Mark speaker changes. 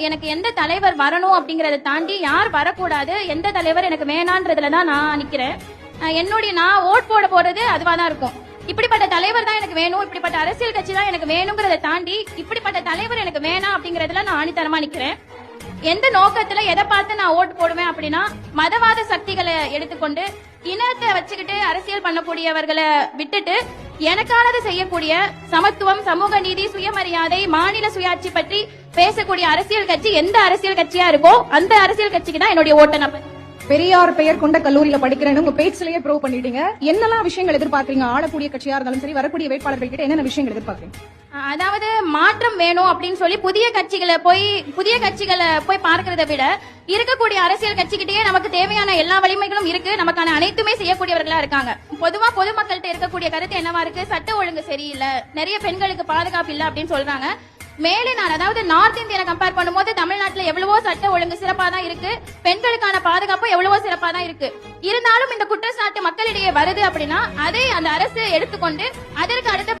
Speaker 1: எனக்கு எந்த தலைவர் வரணும் அப்படிங்கறத தாண்டி யார் வரக்கூடாது, எந்த தலைவர் எனக்கு வேணான்றதுலதான் நான் நிக்கிறேன். நான் ஓட் போட போறது அதுவா தான் இருக்கும். இப்படிப்பட்ட தலைவர் தான் எனக்கு வேணும், இப்படிப்பட்ட அரசியல் கட்சி தான் எனக்கு வேணுங்கிறத தாண்டி இப்படிப்பட்ட தலைவர் எனக்கு வேணாம் அப்படிங்கறதுல நான் ஆணித்தரமா நிக்கிறேன். எந்த நோக்கத்துல எதை பார்த்து நான் ஓட்டு போடுவேன் அப்படின்னா, மதவாத சக்திகளை எடுத்துக்கொண்டு இனத்தை வச்சுக்கிட்டு அரசியல் பண்ணக்கூடியவர்களை விட்டுட்டு எனக்கானது செய்யக்கூடிய சமத்துவம், சமூக நீதி, சுயமரியாதை, மாநில சுயாட்சி பற்றி பேசக்கூடிய அரசியல் கட்சி எந்த அரசியல் கட்சியா இருக்கோ அந்த அரசியல் கட்சிக்கு தான் என்னுடைய ஓட்டை நான்.
Speaker 2: பெரியார் பெயர் கொண்ட கல்லூரியில படிக்கிறேன்னு உங்க பேச்சிலேயே ப்ரூவ் பண்ணிட்டீங்க. என்னெல்லாம் விஷயங்கள் எதிர்பார்க்கறீங்க? ஆளக்கூடிய கட்சியா இருந்தாலும் சரி, வரக்கூடிய வேட்பாளர்கள் கிட்ட என்னென்ன விஷயங்கள் எதிர்பார்க்கறீங்க?
Speaker 1: அதாவது மாற்றம் வேணும் அப்படின்னு சொல்லி புதிய கட்சிகளை போய் பார்க்கறதை விட இருக்கக்கூடிய அரசியல் கட்சிகிட்டே நமக்கு தேவையான எல்லா வலிமைகளும் இருக்கு, நமக்கான அனைத்துமே செய்யக்கூடியவர்களா இருக்காங்க. பொதுவா பொதுமக்கள்கிட்ட இருக்கக்கூடிய கருத்து என்னவா இருக்கு? சட்ட ஒழுங்கு சரியில்லை, நிறைய பெண்களுக்கு பாதுகாப்பு இல்ல அப்படின்னு சொல்றாங்க. மேலே நான் அதாவது நார்த் இந்தியனை கம்பேர் பண்ணும்போது தமிழ்நாட்டுல எவ்வளவோ சட்ட ஒழுங்கு சிறப்பா தான் இருக்கு, பெண்களுக்கான பாதுகாப்பு எவ்வளவோ சிறப்பா தான் இருக்கு. இருந்தாலும் இந்த குற்றச்சாட்டு மக்களிடையே வருது அப்படின்னா அதை அந்த அரசு எடுத்துக்கொண்டு அதற்கு அடுத்த